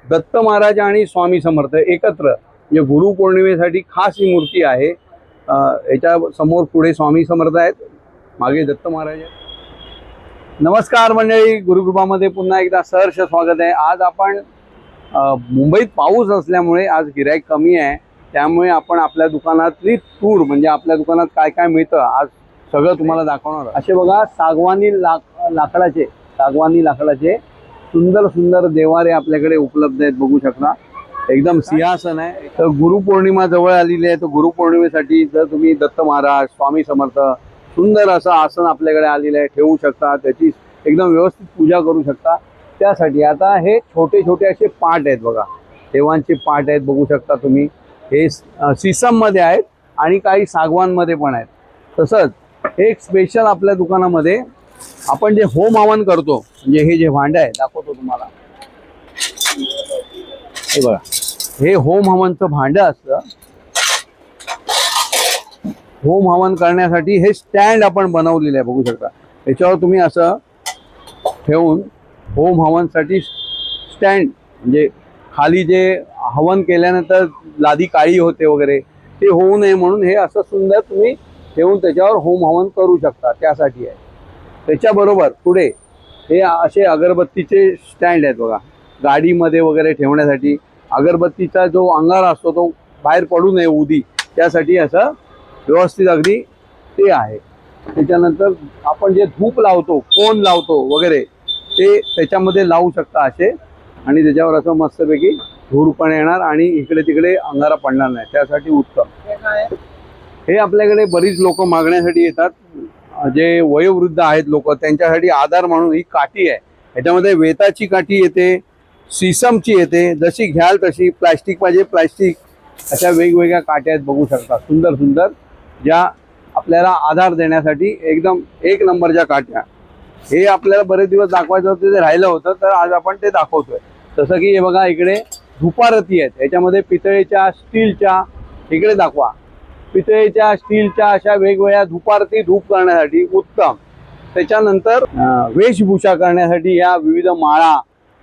दत्त महाराज आणि स्वामी समर्थ एकत्र म्हणजे गुरुपौर्णिमेसाठी खास ही मूर्ती आहे। याच्या समोर पुढे स्वामी समर्थ आहेत, मागे दत्त महाराज आहेत। नमस्कार मंडळी, गुरुकृपामध्ये पुन्हा एकदा सहर्ष स्वागत आहे। आज आपण मुंबईत पाऊस असल्यामुळे आज गिराईक कमी आहे, त्यामुळे आपण आपल्या दुकानातली टूर म्हणजे आपल्या दुकानात काय काय मिळतं आज सगळं तुम्हाला दाखवणार। असे बघा सागवानी लाकडाचे सुंदर सुंदर देवारे आपल्याकडे उपलब्ध आहेत, बघू शकता। एकदम सिंहासन आहे। तर गुरुपौर्णिमा जवळ आलेली आहे, तर गुरुपौर्णिमेसाठी जर तुम्ही दत्त महाराज स्वामी समर्थ सुंदर असं आसन आपल्याकडे आलेलं आहे, ठेवू शकता, त्याची एकदम व्यवस्थित पूजा करू शकता। त्यासाठी आता हे छोटे छोटे असे पाट आहेत बघा, देवांचे पाट आहेत, बघू शकता तुम्ही। हे सीसम मध्ये आहेत आणि काही सागवान मध्ये पण आहेत। तसंच एक स्पेशल आपल्या दुकानामध्ये आपण जे होम हवन करतो, म्हणजे हे जे भांड आहे दाखवतो तुम्हाला। हे बघा, हे होम हवनचं भांड असतं। होम हवन करण्यासाठी हे स्टँड आपण बनवलेलं आहे, बघू शकता। याच्यावर तुम्ही असं ठेवून होम हवनसाठी स्टँड, म्हणजे खाली जे हवन केल्यानंतर लादी काळी होते वगैरे ते होऊ नये म्हणून हे असं सुंदर तुम्ही ठेवून त्याच्यावर होम हवन करू शकता, त्यासाठी आहे। त्याच्याबरोबर पुढे हे असे अगरबत्तीचे स्टँड आहेत बघा, गाडीमध्ये वगैरे ठेवण्यासाठी। अगरबत्तीचा जो अंगारा असतो तो बाहेर पडू नये उदी, त्यासाठी असं व्यवस्थित अगदी ते आहे। त्याच्यानंतर आपण जे धूप लावतो, कोण लावतो वगैरे ते त्याच्यामध्ये लावू शकता असे, आणि त्याच्यावर असं मस्तपैकी धूर पण येणार आणि इकडे तिकडे अंगारा पडणार नाही, त्यासाठी उत्तम। हे आपल्याकडे बरीच लोक मागण्यासाठी येतात, जे वयोवृद्ध आहेत लोक, त्यांच्यासाठी आधार म्हणून ही काठी आहे। याच्यामध्ये वेताची काठी येते, सीसमची येते, जशी घ्याल तशी। प्लास्टिक पाहिजे प्लास्टिक, अशा वेगवेगळ्या काठ्या आहेत, बघू शकता। सुंदर सुंदर ज्या आपल्याला आधार देण्यासाठी एकदम एक नंबरच्या काठ्या। हे आपल्याला बरेच दिवस दाखवायचं होतं, ते राहिलं होतं, तर आज आपण ते दाखवतोय। जसं की हे बघा, इकडे धुपारती आहेत, याच्यामध्ये पितळेच्या, स्टीलच्या, इकडे दाखवा, पितळेच्या, स्टीलच्या अशा वेगवेगळ्या धुपारती धूप करण्यासाठी उत्तम। त्याच्यानंतर वेशभूषा करण्यासाठी या विविध माळा,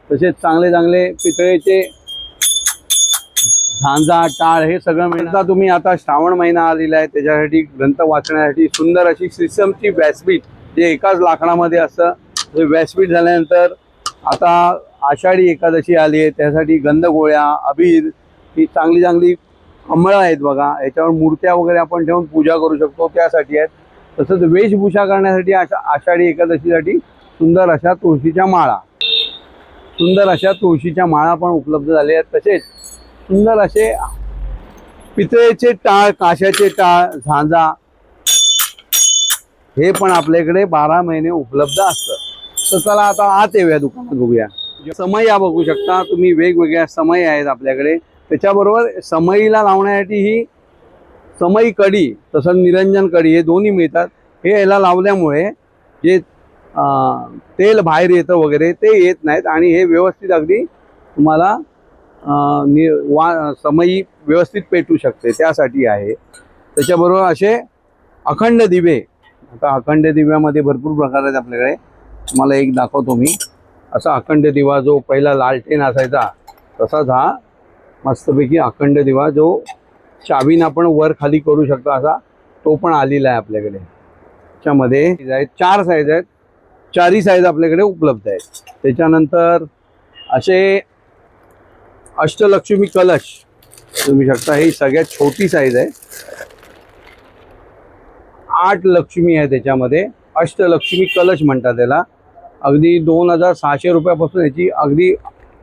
तसेच चांगले चांगले पितळेचे झांजा, टाळ हे सगळं मिळतं। तुम्ही आता श्रावण महिना आलेला आहे, त्याच्यासाठी ग्रंथ वाचण्यासाठी सुंदर अशी सीसमची व्यासपीठ, जे एकाच लाकडामध्ये असतं। व्यासपीठ झाल्यानंतर आता आषाढी एकादशी आली आहे, त्यासाठी गंधगोळ्या, अबीर, ही चांगली चांगली कमळं आहेत बघा, याच्यावर मूर्त्या वगैरे आपण ठेवून पूजा करू शकतो, त्यासाठी आहेत। तसंच वेशभूषा करण्यासाठी आषाढी एकादशीसाठी सुंदर अशा तुळशीच्या माळा पण उपलब्ध झाले आहेत। तसेच सुंदर असे पितळेचे टाळ, काशाचे टाळ, झांजा, हे पण आपल्याकडे 12 महिने उपलब्ध असतं। तर चला आता आत येऊया दुकानात, बघूया। समया बघू शकता तुम्ही, वेगवेगळ्या समय आहेत आपल्याकडे। त्याच्याबरोबर समईला लावण्यासाठी ही समई कडी, तसंच निरंजन कडी, हे दोन्ही मिळतात। हे याला लावल्यामुळे जे तेल बाहेर येतं वगैरे ते येत नाहीत, आणि हे व्यवस्थित अगदी तुम्हाला समई व्यवस्थित पेटू शकते, त्यासाठी आहे। त्याच्याबरोबर असे अखंड दिवे, आता अखंड दिव्यामध्ये भरपूर प्रकार आहेत आपल्याकडे, तुम्हाला एक दाखवतो मी। असा अखंड दिवा, जो पहिला लालटेन असायचा तसाच हा मस्तपैकी अखंड दिवा, जो चावीनं आपण वर खाली करू शकता, असा तो पण आलेला आहे आपल्याकडे। त्याच्यामध्ये 4 साईज आहेत, 4ही साईज आपल्याकडे उपलब्ध आहेत। त्याच्यानंतर असे अष्टलक्ष्मी कलश तुम्ही शकता, ही सगळ्यात छोटी साईज आहे, 8 लक्ष्मी आहे त्याच्यामध्ये। अष्टलक्ष्मी कलश म्हणतात त्याला। अगदी 2600 रुपयापासून याची अगदी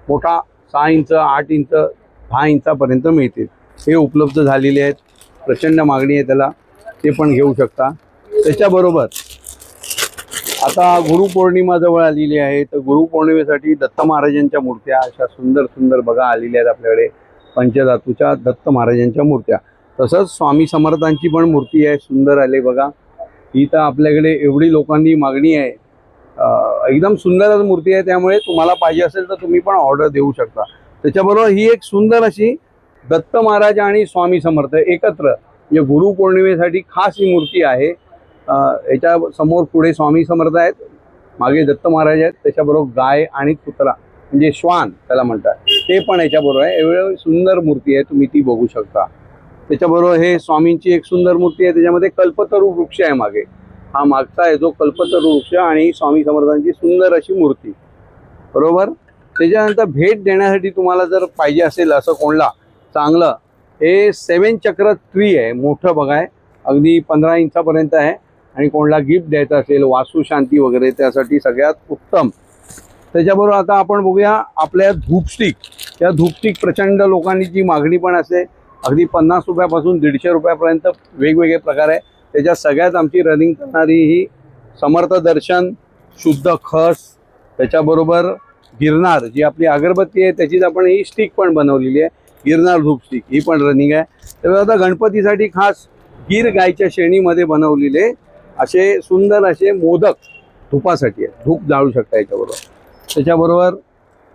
मोठा 6 इंच, 8 इंच, 10 इंचापर्यंत मिळतील, हे उपलब्ध झालेले आहेत। प्रचंड मागणी आहे त्याला, ते पण घेऊ शकता। त्याच्याबरोबर आता गुरुपौर्णिमा जवळ आलेली आहे, तर गुरुपौर्णिमेसाठी दत्त महाराजांच्या मूर्त्या अशा सुंदर सुंदर बघा आलेल्या आहेत आपल्याकडे, पंचधातूच्या दत्त महाराजांच्या मूर्त्या। तसंच स्वामी समर्थांची पण मूर्ती आहे, सुंदर आले बघा। ही तर आपल्याकडे एवढी लोकांनी मागणी आहे, एकदम सुंदर मूर्ती आहे, त्यामुळे तुम्हाला पाहिजे असेल तर तुम्ही पण ऑर्डर देऊ शकता। त्याच्याबरोबर ही एक सुंदर अशी दत्त महाराज आणि स्वामी समर्थ एकत्र म्हणजे गुरुपौर्णिमेसाठी खास ही मूर्ती आहे। याच्या समोर पुढे स्वामी समर्थ आहेत, मागे दत्त महाराज आहेत, त्याच्याबरोबर गाय आणि कुत्रा म्हणजे श्वान त्याला म्हणतात, ते पण याच्याबरोबर आहे. एवढी सुंदर मूर्ती आहे, तुम्ही ती बघू शकता. त्याच्याबरोबर हे स्वामींची एक सुंदर मूर्ती आहे, त्याच्यामध्ये कल्पतरू वृक्ष आहे मागे. हा मागचा आहे जो कल्पतरू वृक्ष आणि स्वामी समर्थांची सुंदर अशी मूर्ती, बरोबर. त्याच्यानंतर भेट देण्यासाठी तुम्हाला जर पाहिजे असेल असं कोणला चांगलं, हे 7 चक्र ट्री आहे, मोठं बघाय, अगदी 15 इंचापर्यंत आहे. आणि कोणाला गिफ्ट द्यायचं असेल, वास्तुशांती वगैरे, त्यासाठी सगळ्यात उत्तम. त्याच्याबरोबर आता आपण बघूया आपल्या धूपस्टिक. या धूपस्टिक प्रचंड लोकांची मागणी पण असते, अगदी 50 रुपयापासून 150 रुपयापर्यंत वेगवेगळे प्रकार आहे. त्याच्यात सगळ्यात आमची रनिंग करणारी ही समर्थ दर्शन, शुद्ध खस, त्याच्याबरोबर गिरनार जी आपली अगरबत्ती आहे त्याचीच आपण ही स्टिक पण बनवलेली आहे, गिरनार धूप स्टिक, ही पण रनिंग आहे. त्यामुळे आता गणपतीसाठी खास गिर गायच्या शेणीमध्ये बनवलेले असे सुंदर असे मोदक धुपासाठी आहे, धूप जाळू शकता याच्याबरोबर. त्याच्याबरोबर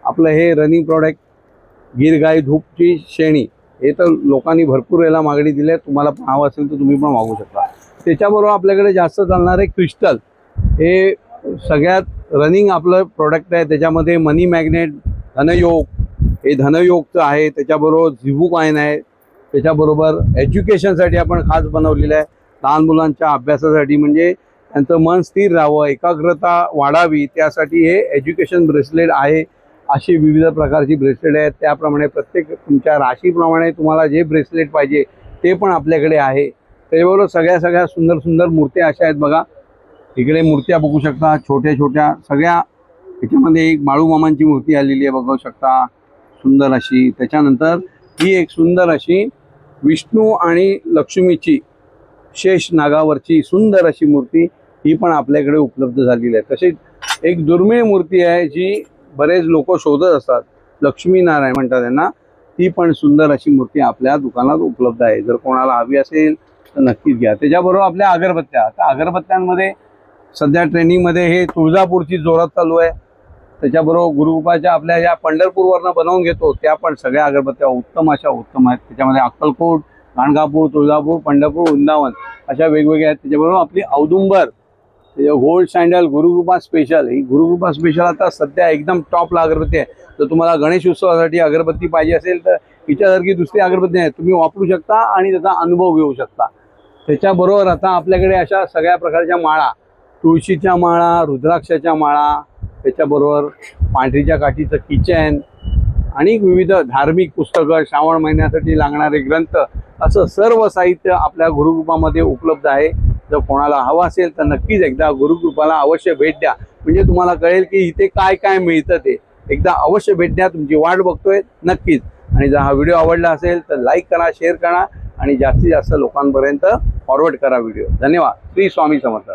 आपलं हे रनिंग प्रॉडक्ट गिर गाय धूपची शेणी, हे तर लोकांनी भरपूर याला मागणी दिली आहे. तुम्हाला हवं असेल तर तुम्ही पण मागू शकता. त्याच्याबरोबर आपल्याकडे जास्त चालणारे क्रिस्टल, हे सगळ्यात रनिंग आपलं प्रोडक्ट आहे. त्याच्यामध्ये मनी मॅग्नेट, धनयोग, हे धनयोगचं आहे. त्याच्याबरोबर झिबू कॉइन आहे. त्याच्याबरोबर एज्युकेशनसाठी आपण खास बनवलेलं आहे, लहान मुलांच्या अभ्यासासाठी, म्हणजे त्यांचं मन स्थिर राहावं, एकाग्रता वाढावी, त्यासाठी हे एज्युकेशन ब्रेसलेट आहे. अशी विविध प्रकारची ब्रेसलेट आहेत. त्याप्रमाणे प्रत्येक तुमच्या राशीप्रमाणे तुम्हाला जे ब्रेसलेट पाहिजे ते पण आपल्याकडे आहे. त्याच्याबरोबर सगळ्या सुंदर सुंदर मूर्त्या अशा आहेत बघा. इकडे मूर्त्या बघू शकता, छोट्या छोट्या सगळ्या. त्याच्यामध्ये एक बाळूमामांची मूर्ती आलेली आहे, बघू शकता, सुंदर अशी. त्याच्यानंतर ही एक सुंदर अशी विष्णू आणि लक्ष्मीची शेष नागावरची सुंदर अशी मूर्ती, ही पण आपल्याकडे उपलब्ध झालेली आहे. तसेच एक दुर्मिळ मूर्ती आहे जी बरेच लोक शोधत असतात, लक्ष्मीनारायण म्हणतात त्यांना, ती पण सुंदर अशी मूर्ती आपल्या दुकानात उपलब्ध आहे. जर कोणाला हवी असेल तर नक्कीच घ्या. त्याच्याबरोबर आपल्या अगरबत्त्या, आता अगरबत्त्यांमध्ये सध्या ट्रेनिंगमध्ये हे तुळजापूरची जोरात चालू आहे. त्याच्याबरोबर गुरुकृपाच्या आपल्या या पंढरपूरवरनं बनवून घेतो त्या पण सगळ्या अगरबत्त्या उत्तम अशा उत्तम आहेत. त्याच्यामध्ये अक्कलकोट, गाणगापूर, तुळजापूर, पंढरपूर, वृंदावन अशा वेगवेगळ्या आहेत. त्याच्याबरोबर आपली औदुंबर, गोल्ड सॅन्डल, गुरुकृपा स्पेशल, ही गुरुकृपा स्पेशल आता सध्या एकदम टॉपला अगरबत्ती आहे. जर तुम्हाला गणेश उत्सवासाठी अगरबत्ती पाहिजे असेल तर हिच्यासारखी दुसरी अगरबत्ती नाही, तुम्ही वापरू शकता आणि त्याचा अनुभव घेऊ शकता. त्याच्याबरोबर आता आपल्याकडे अशा सगळ्या प्रकारच्या माळा, तुळशीच्या माळा, रुद्राक्षाच्या माळा, त्याच्याबरोबर पांढरीच्या काठीचं किचन आणि विविध धार्मिक पुस्तकं, श्रावण महिन्यासाठी लागणारे ग्रंथ, असं सर्व साहित्य आपल्या गुरुकृपामध्ये उपलब्ध आहे. जर कोणाला हवं असेल तर नक्कीच एकदा गुरुकृपाला अवश्य भेट द्या, म्हणजे तुम्हाला कळेल की इथे काय काय मिळतं ते. एकदा अवश्य भेट द्या, तुमची वाट बघतोय नक्कीच. आणि जर हा व्हिडिओ आवडला असेल तर लाईक करा, शेअर करा आणि जास्तीत जास्त लोकांपर्यंत फॉरवर्ड करा व्हिडिओ. धन्यवाद. श्री स्वामी समर्थ.